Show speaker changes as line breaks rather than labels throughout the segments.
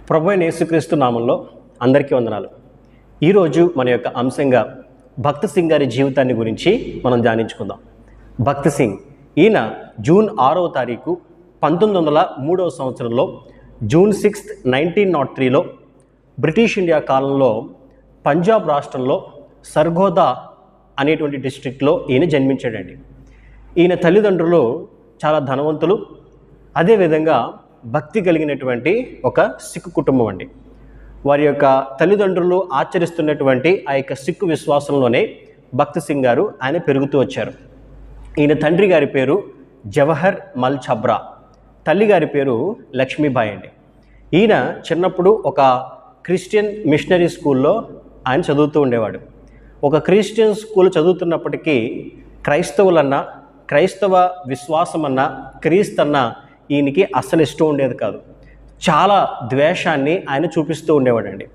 ప్రభు అయిన యేసుక్రీస్తు నామంలో అందరికీ వందనాలు. ఈరోజు మన యొక్క అంశంగా భక్త్ సింగ్ గారి జీవితాన్ని గురించి మనం ధ్యానించుకుందాం. భక్త్ సింగ్ ఈయన జూన్ 6వ తారీఖు 1903 సంవత్సరంలో జూన్ 6, 1903లో బ్రిటిష్ ఇండియా కాలంలో పంజాబ్ రాష్ట్రంలో సర్గోదా అనేటువంటి డిస్ట్రిక్ట్లో ఈయన జన్మించాడండి. ఈయన తల్లిదండ్రులు చాలా ధనవంతులు, అదేవిధంగా భక్తి కలిగినటువంటి ఒక సిక్కు కుటుంబం అండి. వారి యొక్క తల్లిదండ్రులు ఆచరిస్తున్నటువంటి ఆ యొక్క సిక్కు విశ్వాసంలోనే భక్త్ సింగ్ గారు ఆయన పెరుగుతూ వచ్చారు. ఈయన తండ్రి గారి పేరు జవహర్ మల్ ఛబ్రా, తల్లి గారి పేరు లక్ష్మీబాయి అండి. ఈయన చిన్నప్పుడు ఒక క్రిస్టియన్ మిషనరీ స్కూల్లో ఆయన చదువుతూ ఉండేవాడు. ఒక క్రిస్టియన్ స్కూల్ చదువుతున్నప్పటికీ క్రైస్తవులన్నా, క్రైస్తవ విశ్వాసమన్నా, క్రీస్తన్నా ఈయనకి అస్సలు ఇష్టం ఉండేది కాదు. చాలా ద్వేషాన్ని ఆయన చూపిస్తూ ఉండేవాడండి.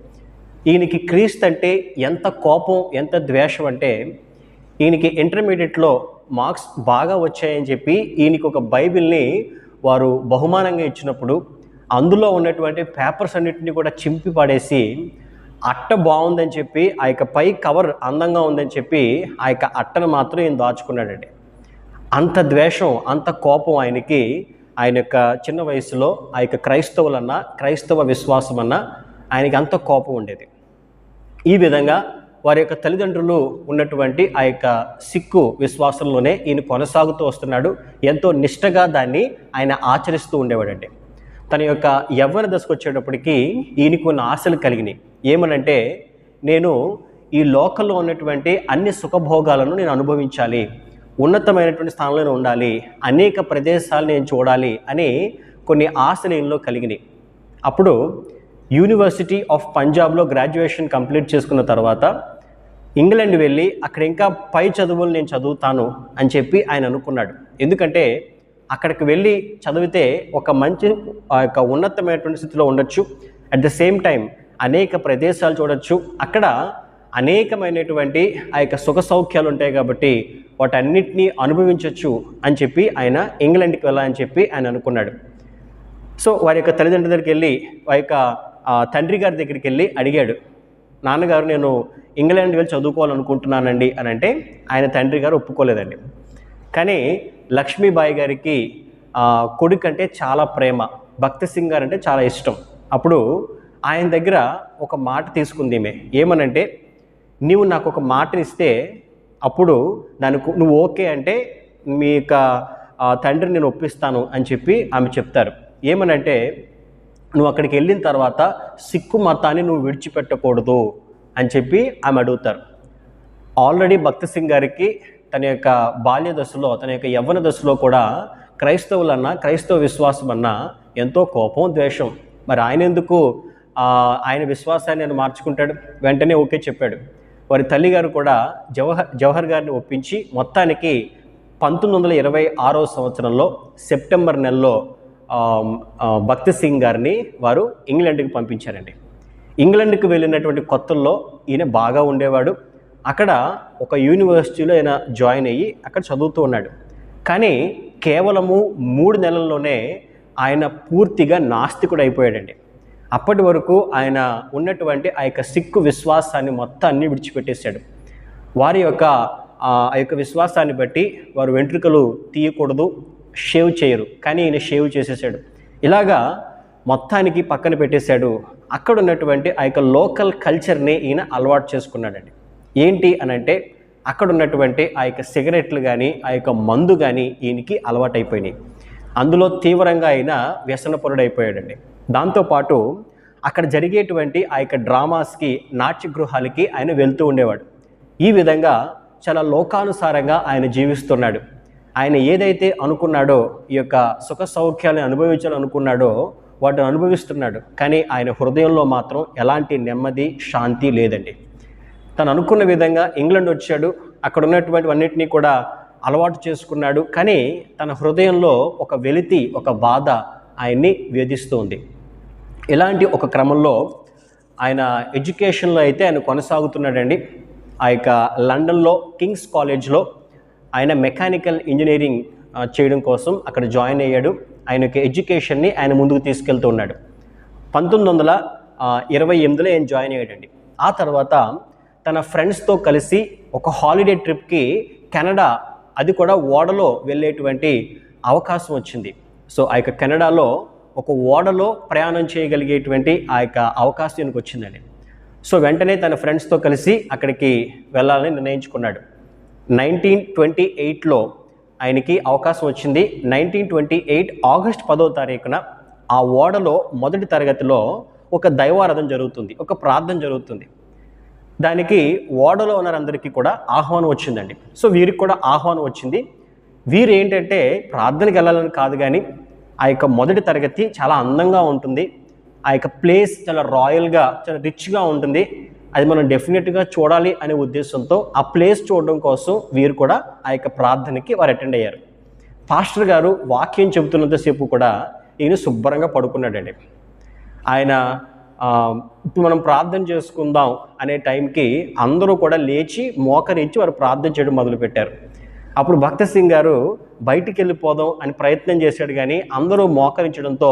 ఈయనకి క్రీస్తు అంటే ఎంత కోపం, ఎంత ద్వేషం అంటే ఈయనకి ఇంటర్మీడియట్లో మార్క్స్ బాగా వచ్చాయని చెప్పి ఈయనకి ఒక బైబిల్ని వారు బహుమానంగా ఇచ్చినప్పుడు అందులో ఉన్నటువంటి పేపర్స్ అన్నింటినీ కూడా చింపి పడేసి అట్ట బాగుందని చెప్పి ఆ యొక్క పై కవర్ అందంగా ఉందని చెప్పి ఆ యొక్క అట్టను మాత్రం ఈయన దాచుకున్నాడండి. అంత ద్వేషం, అంత కోపం ఆయనకి ఆయన యొక్క చిన్న వయసులో ఆ యొక్క క్రైస్తవులన్నా, క్రైస్తవ విశ్వాసం అన్నా ఆయనకి అంత కోపం ఉండేది. ఈ విధంగా వారి యొక్క తల్లిదండ్రులు ఉన్నటువంటి ఆ యొక్క సిక్కు విశ్వాసంలోనే ఈయన కొనసాగుతూ వస్తున్నాడు. ఎంతో నిష్టగా దాన్ని ఆయన ఆచరిస్తూ ఉండేవాడండి. తన యొక్క యవ్వన దశకు వచ్చేటప్పటికి ఈయనకు కొన్ని ఆశలు కలిగినాయి. ఏమనంటే, నేను ఈ లోకంలో ఉన్నటువంటి అన్ని సుఖభోగాలను నేను అనుభవించాలి, ఉన్నతమైనటువంటి స్థానంలో ఉండాలి, అనేక ప్రదేశాలు నేను చూడాలి అని కొన్ని ఆశలు ఈయనలో కలిగినాయి. అప్పుడు యూనివర్సిటీ ఆఫ్ పంజాబ్లో గ్రాడ్యుయేషన్ కంప్లీట్ చేసుకున్న తర్వాత ఇంగ్లాండ్ వెళ్ళి అక్కడ ఇంకా పై చదువులు నేను చదువుతాను అని చెప్పి ఆయన అనుకున్నాడు. ఎందుకంటే అక్కడికి వెళ్ళి చదివితే ఒక మంచి ఆ యొక్క ఉన్నతమైనటువంటి స్థితిలో ఉండొచ్చు, అట్ ద సేమ్ టైం అనేక ప్రదేశాలు చూడొచ్చు, అక్కడ అనేకమైనటువంటి ఆ యొక్క సుఖ సౌఖ్యాలు ఉంటాయి కాబట్టి వాటన్నిటినీ అనుభవించవచ్చు అని చెప్పి ఆయన ఇంగ్లాండ్కి వెళ్ళాలని చెప్పి ఆయన అనుకున్నాడు. సో వారి యొక్క తల్లిదండ్రుల దగ్గరికి వెళ్ళి ఆ యొక్క తండ్రి గారి దగ్గరికి వెళ్ళి అడిగాడు, నాన్నగారు నేను ఇంగ్లాండ్ వెళ్ళి చదువుకోవాలనుకుంటున్నానండి అని అంటే ఆయన తండ్రి గారు ఒప్పుకోలేదండి. కానీ లక్ష్మీబాయి గారికి కొడుకు అంటే చాలా ప్రేమ, భక్త్ సింగ్ గారు అంటే చాలా ఇష్టం. అప్పుడు ఆయన దగ్గర ఒక మాట తీసుకుంది ఈమె. ఏమనంటే, నీవు నాకు ఒక మాటనిస్తే అప్పుడు నువ్వు ఓకే అంటే మీ యొక్క తండ్రిని నేను ఒప్పిస్తాను అని చెప్పి ఆమె చెప్తారు. ఏమనంటే, నువ్వు అక్కడికి వెళ్ళిన తర్వాత సిక్కు మతాన్ని నువ్వు విడిచిపెట్టకూడదు అని చెప్పి ఆమె అడుగుతారు. ఆల్రెడీ భక్త్ సింగ్ గారికి తన యొక్క బాల్య దశలో, తన యొక్క యవ్వన దశలో కూడా క్రైస్తవులన్నా, క్రైస్తవ విశ్వాసం అన్నా ఎంతో కోపం, ద్వేషం. మరి ఆయన ఎందుకు ఆయన విశ్వాసాన్ని ఆయన మార్చుకుంటాడు? వెంటనే ఓకే చెప్పాడు. వారి తల్లిగారు కూడా జవహర్ గారిని ఒప్పించి మొత్తానికి 1926 సంవత్సరంలో సెప్టెంబర్ నెలలో భక్త్ సింగ్ గారిని వారు ఇంగ్లాండ్కి పంపించారండి. ఇంగ్లాండ్కి వెళ్ళినటువంటి కొత్తల్లో ఈయన బాగా ఉండేవాడు. అక్కడ ఒక యూనివర్సిటీలో ఆయన జాయిన్ అయ్యి అక్కడ చదువుతూ ఉన్నాడు. కానీ కేవలము 3 నెలల్లోనే ఆయన పూర్తిగా నాస్తికుడు అయిపోయాడండి. అప్పటి వరకు ఆయన ఉన్నటువంటి ఆ యొక్క సిక్కు విశ్వాసాన్ని మొత్తాన్ని విడిచిపెట్టేశాడు. వారి యొక్క ఆ యొక్క విశ్వాసాన్ని బట్టి వారు వెంట్రుకలు తీయకూడదు, షేవ్ చేయరు, కానీ ఈయన షేవ్ చేసేసాడు. ఇలాగా మొత్తానికి పక్కన పెట్టేశాడు. అక్కడ ఉన్నటువంటి ఆ యొక్క లోకల్ కల్చర్ని ఈయన అలవాటు చేసుకున్నాడండి. ఏంటి అనంటే, అక్కడ ఉన్నటువంటి ఆ యొక్క సిగరెట్లు కానీ, ఆ యొక్క మందు కానీ ఈయనకి అలవాటైపోయినాయి. అందులో తీవ్రంగా ఆయన వ్యసనపరుడైపోయాడండి. దాంతోపాటు అక్కడ జరిగేటువంటి ఆ యొక్క డ్రామాస్కి, నాట్యగృహాలకి ఆయన వెళ్తూ ఉండేవాడు. ఈ విధంగా చాలా లోకానుసారంగా ఆయన జీవిస్తున్నాడు. ఆయన ఏదైతే అనుకున్నాడో, ఈ యొక్క సుఖ సౌఖ్యాలను అనుభవించాలనుకున్నాడో వాటిని అనుభవిస్తున్నాడు. కానీ ఆయన హృదయంలో మాత్రం ఎలాంటి నెమ్మది, శాంతి లేదండి. తను అనుకున్న విధంగా ఇంగ్లాండ్ వచ్చాడు, అక్కడ ఉన్నటువంటివన్నిటినీ కూడా అలవాటు చేసుకున్నాడు. కానీ తన హృదయంలో ఒక వెలితి, ఒక బాధ ఆయన్ని వేధిస్తూ ఉంది. ఇలాంటి ఒక క్రమంలో ఆయన ఎడ్యుకేషన్లో అయితే ఆయన కొనసాగుతున్నాడండి. ఆ యొక్క లండన్లో కింగ్స్ కాలేజ్లో ఆయన మెకానికల్ ఇంజనీరింగ్ చేయడం కోసం అక్కడ జాయిన్ అయ్యాడు. ఆయన యొక్క ఎడ్యుకేషన్ని ఆయన ముందుకు తీసుకెళ్తూ ఉన్నాడు. 1928లో ఆయన జాయిన్ అయ్యాడండి. ఆ తర్వాత తన ఫ్రెండ్స్తో కలిసి ఒక హాలిడే ట్రిప్కి కెనడా, అది కూడా ఓడలో వెళ్ళేటువంటి అవకాశం వచ్చింది. సో ఆ యొక్క కెనడాలో ఒక ఓడలో ప్రయాణం చేయగలిగేటువంటి ఆ యొక్క అవకాశం ఈయనకు వచ్చిందండి. సో వెంటనే తన ఫ్రెండ్స్తో కలిసి అక్కడికి వెళ్ళాలని నిర్ణయించుకున్నాడు. 1928లో ఆయనకి అవకాశం వచ్చింది. 1928 ఆగస్టు 10వ తారీఖున ఆ ఓడలో మొదటి తరగతిలో ఒక దైవారాధన జరుగుతుంది, ఒక ప్రార్థన జరుగుతుంది. దానికి ఓడలో ఉన్నరందరికీ కూడా ఆహ్వానం వచ్చిందండి. సో వీరికి కూడా ఆహ్వానం వచ్చింది. వీరు ఏంటంటే ప్రార్థనకి వెళ్ళాలని కాదు, కానీ ఆ యొక్క మొదటి తరగతి చాలా అందంగా ఉంటుంది, ఆ యొక్క ప్లేస్ చాలా రాయల్గా, చాలా రిచ్గా ఉంటుంది, అది మనం డెఫినెట్గా చూడాలి అనే ఉద్దేశంతో ఆ ప్లేస్ చూడడం కోసం వీరు కూడా ఆ యొక్క ప్రార్థనకి వారు అటెండ్ అయ్యారు. పాస్టర్ గారు వాక్యం చెబుతున్నంతసేపు కూడా ఈయన శుభ్రంగా పడుకున్నాడండి. ఆయన ఇప్పుడు మనం ప్రార్థన చేసుకుందాం అనే టైంకి అందరూ కూడా లేచి మోకరించి వారు ప్రార్థన చేయడం మొదలుపెట్టారు. అప్పుడు భక్త సింగ్ గారు బయటికి వెళ్ళిపోదాం అని ప్రయత్నం చేశాడు, కానీ అందరూ మోకరించడంతో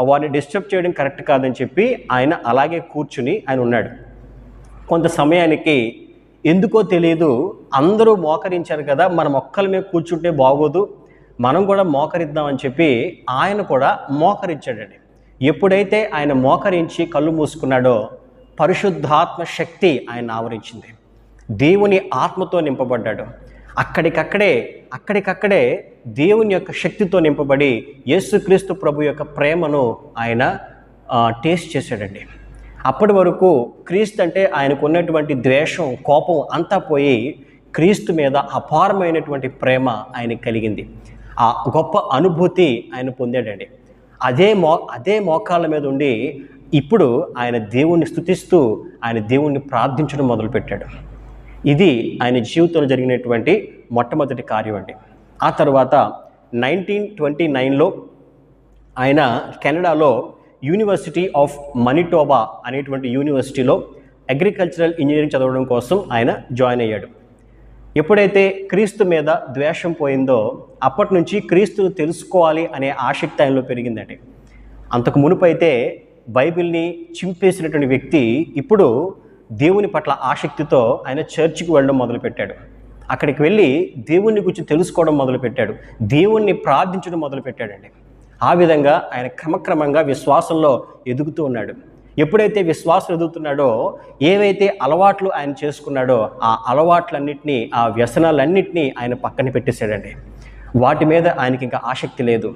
వారిని డిస్టర్బ్ చేయడం కరెక్ట్ కాదని చెప్పి ఆయన అలాగే కూర్చుని ఆయన ఉన్నాడు. కొంత సమయానికి ఎందుకో తెలియదు, అందరూ మోకరించారు కదా, మనం ఒక్కలమే కూర్చుంటే బాగోదు, మనం కూడా మోకరిద్దామని చెప్పి ఆయన కూడా మోకరించాడండి. ఎప్పుడైతే ఆయన మోకరించి కళ్ళు మూసుకున్నాడో పరిశుద్ధాత్మ శక్తి ఆయన ఆవరించింది. దేవుని ఆత్మతో నింపబడ్డాడు. అక్కడికక్కడే దేవుని యొక్క శక్తితో నింపబడి యేసుక్రీస్తు ప్రభు యొక్క ప్రేమను ఆయన టేస్ట్ చేశాడండి. అప్పటి వరకు క్రీస్తు అంటే ఆయనకు ఉన్నటువంటి ద్వేషం, కోపం అంతా పోయి క్రీస్తు మీద అపారమైనటువంటి ప్రేమ ఆయనకు కలిగింది. ఆ గొప్ప అనుభూతి ఆయన పొందాడండి. అదే మోకాళ్ళ మీద ఉండి ఇప్పుడు ఆయన దేవుణ్ణి స్తుతిస్తూ ఆయన దేవుణ్ణి ప్రార్థించడం మొదలుపెట్టాడు. ఇది ఆయన జీవితంలో జరిగినటువంటి మొట్టమొదటి కార్యం అండి. ఆ తర్వాత 1929లో ఆయన కెనడాలో యూనివర్సిటీ ఆఫ్ మనిటోబా అనేటువంటి యూనివర్సిటీలో అగ్రికల్చరల్ ఇంజనీరింగ్ చదవడం కోసం ఆయన జాయిన్ అయ్యాడు. ఎప్పుడైతే క్రీస్తు మీద ద్వేషం పోయిందో అప్పటి నుంచి క్రీస్తును తెలుసుకోవాలి అనే ఆసక్తి ఆయనలో పెరిగిందండి. అంతకు మునుపైతే బైబిల్ని చింపేసినటువంటి వ్యక్తి ఇప్పుడు దేవుని పట్ల ఆసక్తితో ఆయన చర్చికి వెళ్ళడం మొదలుపెట్టాడు. అక్కడికి వెళ్ళి దేవుని గురించి తెలుసుకోవడం మొదలుపెట్టాడు, దేవుణ్ణి ప్రార్థించడం మొదలుపెట్టాడండి. ఆ విధంగా ఆయన క్రమక్రమంగా విశ్వాసంలో ఎదుగుతూ ఉన్నాడు. ఎప్పుడైతే విశ్వాసం ఎదుగుతున్నాడో, ఏవైతే అలవాట్లు ఆయన చేసుకున్నాడో ఆ అలవాట్లన్నింటినీ, ఆ వ్యసనాలన్నింటినీ ఆయన పక్కన పెట్టేశాడండి. వాటి మీద ఆయనకి ఇంకా ఆసక్తి లేదు.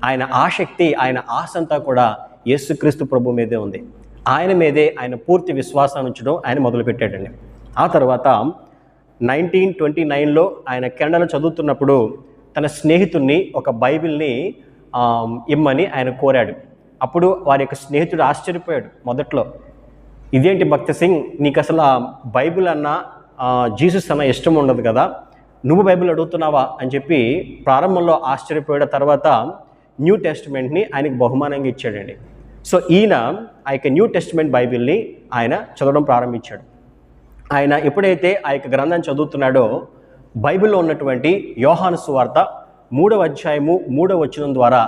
ఆయన ఆసక్తి, ఆయన ఆశ అంతా కూడా యేసుక్రీస్తు ప్రభు మీదే ఉంది. ఆయన మీదే ఆయన పూర్తి విశ్వాసాన్ని ఉంచడం ఆయన మొదలుపెట్టాడండి. ఆ తర్వాత 1929లో ఆయన కెనడాలో చదువుతున్నప్పుడు తన స్నేహితుడిని ఒక బైబిల్ని ఇమ్మని ఆయన కోరాడు. అప్పుడు వారి యొక్క స్నేహితుడు ఆశ్చర్యపోయాడు మొదట్లో, ఇదేంటి భక్త సింగ్, నీకు అసలు ఆ బైబిల్ అన్నా జీసస్ అన్న ఇష్టం ఉండదు కదా, నువ్వు బైబిల్ అడుగుతున్నావా అని చెప్పి ప్రారంభంలో ఆశ్చర్యపోయాడు. తర్వాత న్యూ టెస్టిమెంట్ని ఆయనకు బహుమానంగా ఇచ్చాడండి. సో ఈయన ఆ యొక్క న్యూ టెస్టిమెంట్ బైబిల్ని ఆయన చదవడం ప్రారంభించాడు. ఆయన ఎప్పుడైతే ఆ యొక్క గ్రంథాన్ని చదువుతున్నాడో బైబిల్లో ఉన్నటువంటి యోహాను సువార్త 3వ అధ్యాయము 3వ వచనం ద్వారా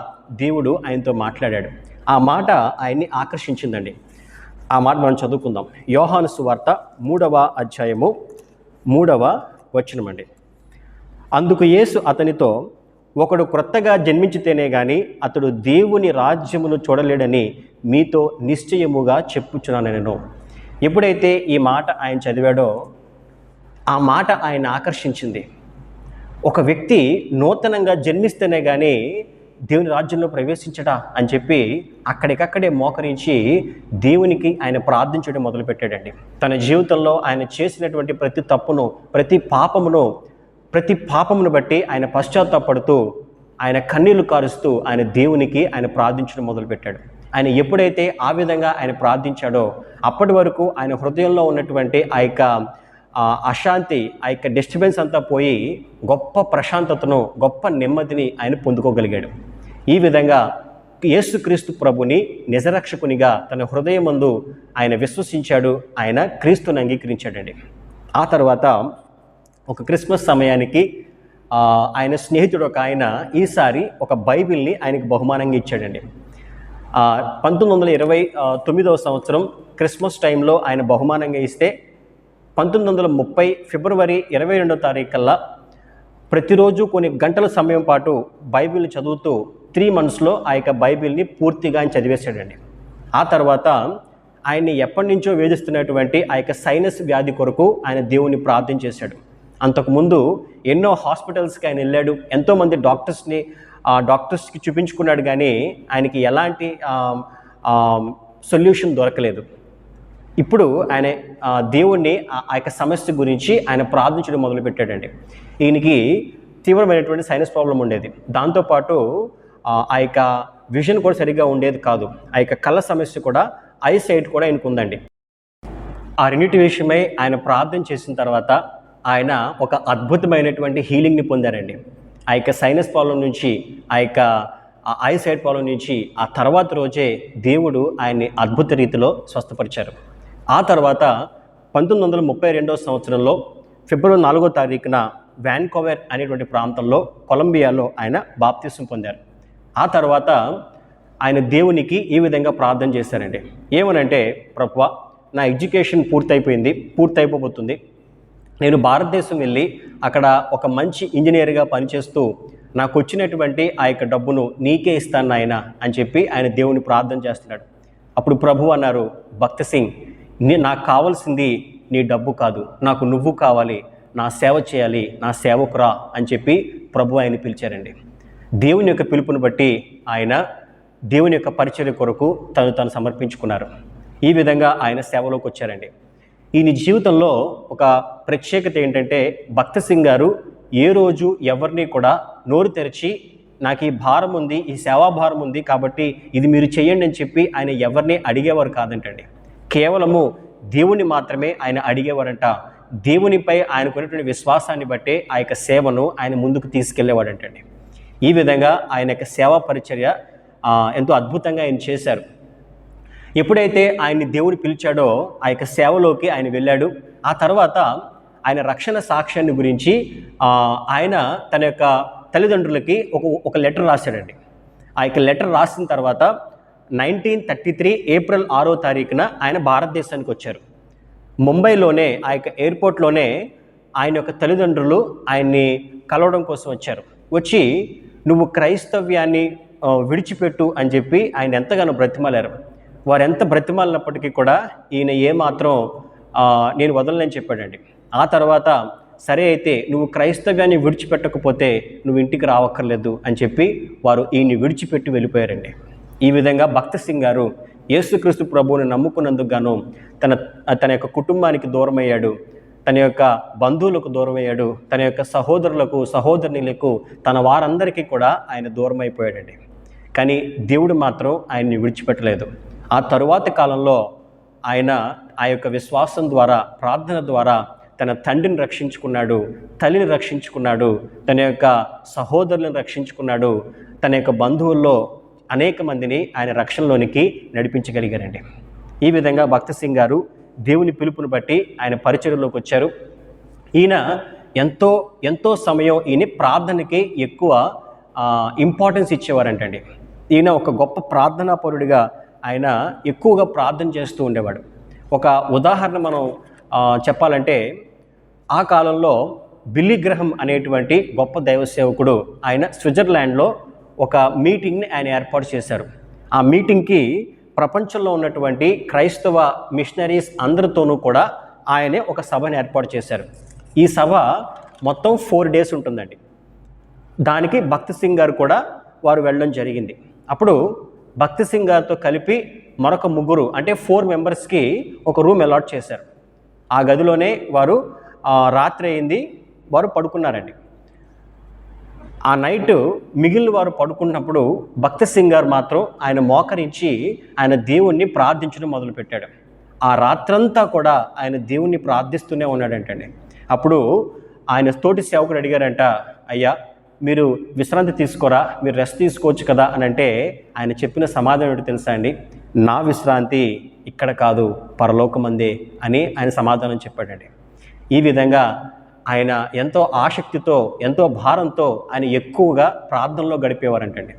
దేవుడు ఆయనతో మాట్లాడాడు. ఆ మాట ఆయన్ని ఆకర్షించిందండి. ఆ మాట మనం చదువుకుందాం. యోహాను సువార్త 3వ అధ్యాయము 3వ వచనం అండి. అందుకు యేసు అతనితో, ఒకడు క్రొత్తగా జన్మించితేనే గాని అతడు దేవుని రాజ్యమును చూడలేడని మీతో నిశ్చయముగా చెప్పుచున్నాను నేను. ఎప్పుడైతే ఈ మాట ఆయన చదివాడో ఆ మాట ఆయన ఆకర్షించింది. ఒక వ్యక్తి నూతనంగా జన్మిస్తేనే కానీ దేవుని రాజ్యంలో ప్రవేశించడా అని చెప్పి అక్కడికక్కడే మోకరించి దేవునికి ఆయన ప్రార్థించడం మొదలుపెట్టాడండి. తన జీవితంలో ఆయన చేసినటువంటి ప్రతి తప్పును, ప్రతి పాపమును బట్టి ఆయన పశ్చాత్తాపడుతూ, ఆయన కన్నీళ్లు కారుస్తూ ఆయన దేవునికి ఆయన ప్రార్థించడం మొదలుపెట్టాడు. ఆయన ఎప్పుడైతే ఆ విధంగా ఆయన ప్రార్థించాడో అప్పటి వరకు ఆయన హృదయంలో ఉన్నటువంటి ఆ యొక్క అశాంతి, ఆ యొక్క డిస్టర్బెన్స్ అంతా పోయి గొప్ప ప్రశాంతతను, గొప్ప నెమ్మదిని ఆయన పొందుకోగలిగాడు. ఈ విధంగా యేసుక్రీస్తు ప్రభుని నిజరక్షకునిగా తన హృదయమందు ఆయన విశ్వసించాడు. ఆయన క్రీస్తుని అంగీకరించాడండి. ఆ తర్వాత ఒక క్రిస్మస్ సమయానికి ఆయన స్నేహితుడు ఒక ఆయన ఈసారి ఒక బైబిల్ని ఆయనకు బహుమానంగా ఇచ్చాడండి. 1929వ సంవత్సరం క్రిస్మస్ టైంలో ఆయన బహుమానంగా ఇస్తే 1930 ఫిబ్రవరి 22వ తారీఖు కల్లా ప్రతిరోజు కొన్ని గంటల సమయం పాటు బైబిల్ని చదువుతూ 3 monthsలో ఆ యొక్క బైబిల్ని పూర్తిగా ఆయన చదివేశాడండి. ఆ తర్వాత ఆయన్ని ఎప్పటి నుంచో వేధిస్తున్నటువంటి ఆ యొక్క సైనస్ వ్యాధి కొరకు ఆయన దేవుని ప్రార్థన చేశాడు. అంతకుముందు ఎన్నో హాస్పిటల్స్కి ఆయన వెళ్ళాడు, ఎంతోమంది డాక్టర్స్కి చూపించుకున్నాడు, కానీ ఆయనకి ఎలాంటి సొల్యూషన్ దొరకలేదు. ఇప్పుడు ఆయన దేవుణ్ణి ఆ యొక్క సమస్య గురించి ఆయన ప్రార్థించడం మొదలుపెట్టాడండి. ఈయనకి తీవ్రమైనటువంటి సైనస్ ప్రాబ్లం ఉండేది, దాంతోపాటు ఆ యొక్క విజన్ కూడా సరిగ్గా ఉండేది కాదు, ఆ యొక్క కళ్ళ సమస్య కూడా, ఐసైట్ కూడా ఆయనకు ఉందండి. ఆ రెండింటి విషయమై ఆయన ప్రార్థన చేసిన తర్వాత ఆయన ఒక అద్భుతమైనటువంటి హీలింగ్ని పొందారండి. ఆ యొక్క సైనస్ ప్రాబ్లం నుంచి, ఆ యొక్క ఐసైట్ ప్రాబ్లం నుంచి ఆ తర్వాత రోజే దేవుడు ఆయన్ని అద్భుత రీతిలో స్వస్థపరిచారు. ఆ తర్వాత 1932వ సంవత్సరంలో ఫిబ్రవరి 4వ తారీఖున వాన్కోవర్ అనేటువంటి ప్రాంతంలో కొలంబియాలో ఆయన బాప్తిసం పొందారు. ఆ తర్వాత ఆయన దేవునికి ఈ విధంగా ప్రార్థన చేశారండి. ఏమనంటే, ప్రభువా, నా ఎడ్యుకేషన్ పూర్తయిపోతుంది, నేను భారతదేశం వెళ్ళి అక్కడ ఒక మంచి ఇంజనీర్గా పనిచేస్తూ నాకు వచ్చినటువంటి ఆ యొక్క డబ్బును నీకే ఇస్తాను నాయనా అని చెప్పి ఆయన దేవుని ప్రార్థన చేస్తున్నాడు. అప్పుడు ప్రభు అన్నారు, భక్త సింగ్, నాకు కావాల్సింది నీ డబ్బు కాదు, నాకు నువ్వు కావాలి, నా సేవ చేయాలి, నా సేవకురా అని చెప్పి ప్రభు ఆయన పిలిచారండి. దేవుని యొక్క పిలుపుని బట్టి ఆయన దేవుని యొక్క పరిచర్య కొరకు తను సమర్పించుకున్నారు. ఈ విధంగా ఆయన సేవలోకి వచ్చారండి. ఈయన జీవితంలో ఒక ప్రత్యేకత ఏంటంటే, భక్త సింగ్ గారు ఏ రోజు ఎవరిని కూడా నోరు తెరిచి నాకు ఈ భారం ఉంది, ఈ సేవాభారం ఉంది కాబట్టి ఇది మీరు చేయండి అని చెప్పి ఆయన ఎవరిని అడిగేవారు కాదంటండి. కేవలము దేవుని మాత్రమే ఆయన అడిగేవారంట. దేవునిపై ఆయనకున్నటువంటి విశ్వాసాన్ని బట్టే ఆ యొక్క సేవను ఆయన ముందుకు తీసుకెళ్లేవాడంటండి. ఈ విధంగా ఆయన యొక్క సేవా పరిచర్య ఎంతో అద్భుతంగా ఆయన చేశారు. ఎప్పుడైతే ఆయన్ని దేవుడు పిలిచాడో ఆ యొక్క సేవలోకి ఆయన వెళ్ళాడు. ఆ తర్వాత ఆయన రక్షణ సాక్ష్యాన్ని గురించి ఆయన తన యొక్క తల్లిదండ్రులకి ఒక లెటర్ రాశాడండి. ఆ యొక్క లెటర్ రాసిన తర్వాత 1933 ఏప్రిల్ 6వ తారీఖున ఆయన భారతదేశానికి వచ్చారు. ముంబైలోనే ఆ యొక్క ఎయిర్పోర్ట్లోనే ఆయన యొక్క తల్లిదండ్రులు ఆయన్ని కలవడం కోసం వచ్చారు. వచ్చి నువ్వు క్రైస్తవ్యాన్ని విడిచిపెట్టు అని చెప్పి ఆయన ఎంతగానో బ్రతిమాలారు. వారు ఎంత బ్రతిమాలినప్పటికీ కూడా ఈయన ఏమాత్రం నేను వదలనని చెప్పాడండి. ఆ తర్వాత సరే అయితే నువ్వు క్రైస్తవ్యాన్ని విడిచిపెట్టకపోతే నువ్వు ఇంటికి రావక్కర్లేదు అని చెప్పి వారు ఈయన్ని విడిచిపెట్టి వెళ్ళిపోయారండి. ఈ విధంగా భక్త సింగ్ గారు యేసుక్రీస్తు ప్రభువుని నమ్ముకున్నందుకు గాను తన యొక్క కుటుంబానికి దూరమయ్యాడు, తన యొక్క బంధువులకు దూరమయ్యాడు, తన యొక్క సహోదరులకు సహోదరులకు తన వారందరికీ కూడా ఆయన దూరం అయిపోయాడండి. కానీ దేవుడు మాత్రం ఆయన్ని విడిచిపెట్టలేదు. ఆ తరువాతి కాలంలో ఆయన ఆ యొక్క విశ్వాసం ద్వారా, ప్రార్థన ద్వారా తన తండ్రిని రక్షించుకున్నాడు, తల్లిని రక్షించుకున్నాడు, తన యొక్క సహోదరులను రక్షించుకున్నాడు, తన యొక్క బంధువుల్లో అనేక మందిని ఆయన రక్షణలోనికి నడిపించగలిగారండి. ఈ విధంగా భక్త సింగ్ గారు దేవుని పిలుపుని బట్టి ఆయన పరిచర్యలోకి వచ్చారు. ఈయన ఎంతో సమయం ఈయన ప్రార్థనకి ఎక్కువ ఇంపార్టెన్స్ ఇచ్చేవారంటండి. ఈయన ఒక గొప్ప ప్రార్థనాపరుడిగా ఆయన ఎక్కువగా ప్రార్థన చేస్తూ ఉండేవాడు. ఒక ఉదాహరణ మనం చెప్పాలంటే, ఆ కాలంలో బిల్లీ గ్రహం అనేటువంటి గొప్ప దైవ సేవకుడు ఆయన స్విట్జర్లాండ్లో ఒక మీటింగ్ని ఆయన ఏర్పాటు చేశారు. ఆ మీటింగ్కి ప్రపంచంలో ఉన్నటువంటి క్రైస్తవ మిషనరీస్ అందరితోనూ కూడా ఆయనే ఒక సభను ఏర్పాటు చేశారు. ఈ సభ మొత్తం 4 days ఉంటుందండి. దానికి భక్త సింగ్ గారు కూడా వారు వెళ్ళడం జరిగింది. అప్పుడు భక్త సింగ్ గారితో కలిపి మరొక 3 అంటే 4 మెంబర్స్కి ఒక రూమ్ అలాట్ చేశారు. ఆ గదిలోనే వారు రాత్రి అయింది, వారు పడుకున్నారండి. ఆ నైట్ మిగిలిన వారు పడుకున్నప్పుడు భక్త సింగ్ గారు మాత్రం ఆయన మోకరించి ఆయన దేవుణ్ణి ప్రార్థించడం మొదలుపెట్టాడు. ఆ రాత్రంతా కూడా ఆయన దేవుణ్ణి ప్రార్థిస్తూనే ఉన్నాడంటండి. అప్పుడు ఆయన తోటి సేవకుడు అడిగారంట, అయ్యా మీరు విశ్రాంతి తీసుకోరా, మీరు రెస్ట్ తీసుకోవచ్చు కదా అని అంటే ఆయన చెప్పిన సమాధానం ఏంటో తెలుసా అండి? నా విశ్రాంతి ఇక్కడ కాదు, పరలోకమందే అని ఆయన సమాధానం చెప్పాడండి. ఈ విధంగా ఆయన ఎంతో ఆసక్తితో, ఎంతో భారంతో ఆయన ఎక్కువగా ప్రార్థనలో గడిపేవారంటండి.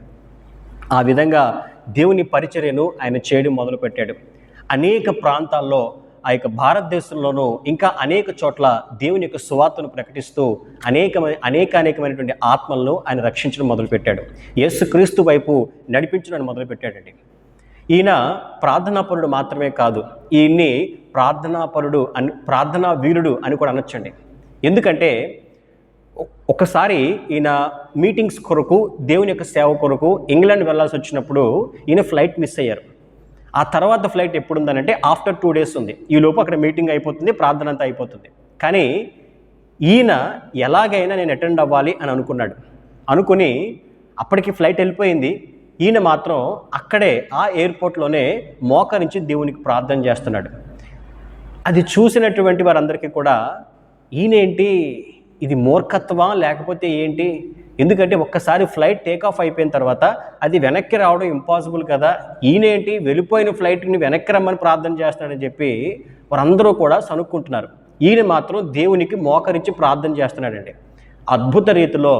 ఆ విధంగా దేవుని పరిచర్యను ఆయన చేయడం మొదలుపెట్టాడు. అనేక ప్రాంతాల్లో ఆ యొక్క భారతదేశంలోనూ ఇంకా అనేక చోట్ల దేవుని యొక్క సువార్తను ప్రకటిస్తూ అనేకమైనటువంటి ఆత్మలను ఆయన రక్షించడం మొదలుపెట్టాడు. యేసుక్రీస్తు వైపు నడిపించడం మొదలుపెట్టాడండి. ఈయన ప్రార్థనాపరుడు మాత్రమే కాదు, ఈయన్ని ప్రార్థనా వీరుడు అని కూడా అనొచ్చండి. ఎందుకంటే ఒకసారి ఈయన మీటింగ్స్ కొరకు, దేవుని యొక్క సేవ కొరకు ఇంగ్లాండ్ వెళ్ళాల్సి వచ్చినప్పుడు ఈయన ఫ్లైట్ మిస్ అయ్యారు. ఆ తర్వాత ఫ్లైట్ ఎప్పుడు ఉందనంటే ఆఫ్టర్ 2 days ఉంది. ఈలోపు అక్కడ మీటింగ్ అయిపోతుంది, ప్రార్థన అంతా అయిపోతుంది. కానీ ఈయన ఎలాగైనా నేను అటెండ్ అవ్వాలి అని అనుకుని అప్పటికి ఫ్లైట్ వెళ్ళిపోయింది. ఈయన మాత్రం అక్కడే ఆ ఎయిర్పోర్ట్లోనే మోకరించి దేవునికి ప్రార్థన చేస్తున్నాడు. అది చూసినటువంటి వారందరికీ కూడా ఈయనేంటి, ఇది మూర్ఖత్వమా లేకపోతే ఏంటి? ఎందుకంటే ఒక్కసారి ఫ్లైట్ టేకాఫ్ అయిపోయిన తర్వాత అది వెనక్కి రావడం ఇంపాసిబుల్ కదా, ఈయనేంటి వెళ్ళిపోయిన ఫ్లైట్ని వెనక్కి రమ్మని ప్రార్థన చేస్తున్నాడని చెప్పి వారందరూ కూడా సనుక్కుంటున్నారు. ఈయన మాత్రం దేవునికి మోకరించి ప్రార్థన చేస్తున్నాడండి. అద్భుత రీతిలో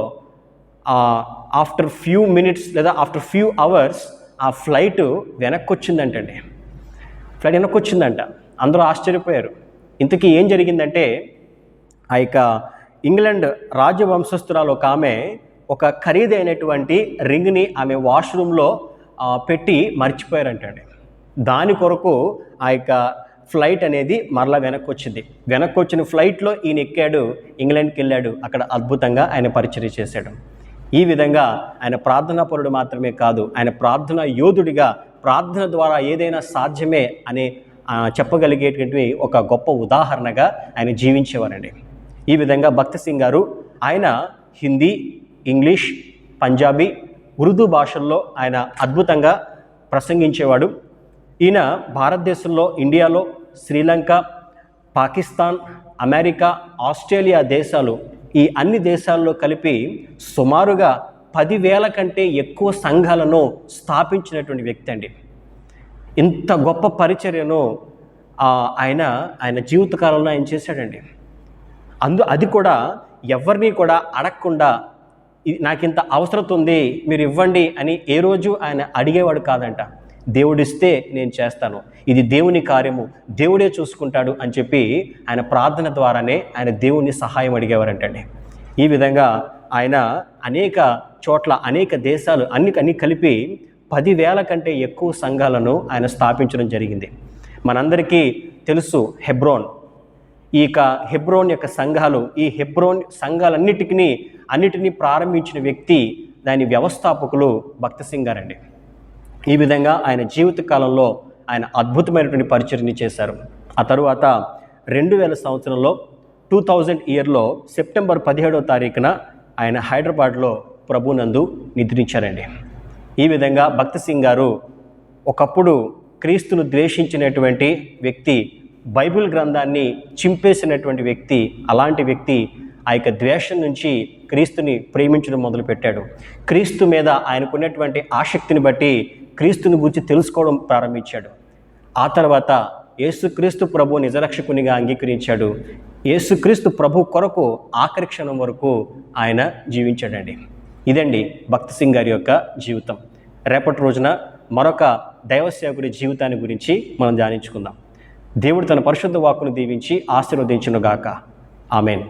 ఆఫ్టర్ ఫ్యూ మినిట్స్ లేదా ఆఫ్టర్ ఫ్యూ అవర్స్ ఆ ఫ్లైట్ వెనక్కి వచ్చిందంటండి. ఫ్లైట్ వెనక్కి వచ్చిందంట. అందరూ ఆశ్చర్యపోయారు. ఇంతకీ ఏం జరిగిందంటే ఆ యొక్క ఇంగ్లాండ్ రాజవంశస్థురాలు ఒక ఆమె ఒక ఖరీదైనటువంటి రింగ్ని ఆమె వాష్రూమ్లో పెట్టి మర్చిపోయారంటండి. దాని కొరకు ఆ యొక్క ఫ్లైట్ అనేది మరలా వెనక్కి వచ్చింది. వెనక్కి వచ్చిన ఫ్లైట్లో ఈయన ఎక్కాడు, ఇంగ్లాండ్కి వెళ్ళాడు. అక్కడ అద్భుతంగా ఆయన పరిచర్య చేశాడు. ఈ విధంగా ఆయన ప్రార్థనాపరుడు మాత్రమే కాదు, ఆయన ప్రార్థనా యోధుడిగా ప్రార్థన ద్వారా ఏదైనా సాధ్యమే అనే చెప్పగలిగేటువంటి ఒక గొప్ప ఉదాహరణగా ఆయన జీవించేవారండి. ఈ విధంగా భక్త్ సింగ్ గారు ఆయన హిందీ, ఇంగ్లీష్, పంజాబీ, ఉర్దూ భాషల్లో ఆయన అద్భుతంగా ప్రసంగించేవాడు. ఈయన భారతదేశంలో, ఇండియాలో, శ్రీలంక, పాకిస్తాన్, అమెరికా, ఆస్ట్రేలియా దేశాలు, ఈ అన్ని దేశాల్లో కలిపి సుమారుగా 10,000 కంటే ఎక్కువ సంఘాలను స్థాపించినటువంటి వ్యక్తి అండి. ఇంత గొప్ప పరిచర్యను ఆయన జీవితకాలంలో ఆయన చేశాడండి. అది కూడా ఎవరిని కూడా అడగకుండా, నాకింత అవసరం ఉంది మీరు ఇవ్వండి అని ఏ రోజు ఆయన అడిగేవాడు కాదంట. దేవుడిస్తే నేను చేస్తాను, ఇది దేవుని కార్యము, దేవుడే చూసుకుంటాడు అని చెప్పి ఆయన ప్రార్థన ద్వారానే ఆయన దేవుని సహాయం అడిగేవారంటండి. ఈ విధంగా ఆయన అనేక చోట్ల, అనేక దేశాలు అన్ని కలిపి 10,000 కంటే ఎక్కువ సంఘాలను ఆయన స్థాపించడం జరిగింది. మనందరికీ తెలుసు హెబ్రోన్. ఈ హెబ్రోన్ యొక్క సంఘాలు, ఈ హెబ్రోన్ సంఘాలన్నిటినీ ప్రారంభించిన వ్యక్తి, దాని వ్యవస్థాపకులు భక్త్ సింగ్ గారండి. ఈ విధంగా ఆయన జీవిత కాలంలో ఆయన అద్భుతమైనటువంటి పరిచర్యని చేశారు. ఆ తరువాత 2000 సంవత్సరంలో 2000 ఇయర్లో సెప్టెంబర్ 17వ తారీఖున ఆయన హైదరాబాద్లో ప్రభునందు నిద్రించారండి. ఈ విధంగా భక్త్ సింగ్ గారు ఒకప్పుడు క్రీస్తును ద్వేషించినటువంటి వ్యక్తి, బైబిల్ గ్రంథాన్ని చింపేసినటువంటి వ్యక్తి, అలాంటి వ్యక్తి ఆ యొక్క ద్వేషం నుంచి క్రీస్తుని ప్రేమించడం మొదలుపెట్టాడు. క్రీస్తు మీద ఆయనకున్నటువంటి ఆసక్తిని బట్టి క్రీస్తుని గురించి తెలుసుకోవడం ప్రారంభించాడు. ఆ తర్వాత యేసుక్రీస్తు ప్రభు నిజరక్షకునిగా అంగీకరించాడు. యేసుక్రీస్తు ప్రభు కొరకు ఆఖరి క్షణం వరకు ఆయన జీవించాడండి. ఇదండి భక్త్ సింగ్ గారి యొక్క జీవితం. రేపటి రోజున మరొక దైవ సేవకుడి జీవితాన్ని గురించి మనం ధ్యానించుకుందాం. దేవుడు తన పరిశుద్ధ వాక్కును దీవించి ఆశీర్వదించునుగాక. ఆమేన్.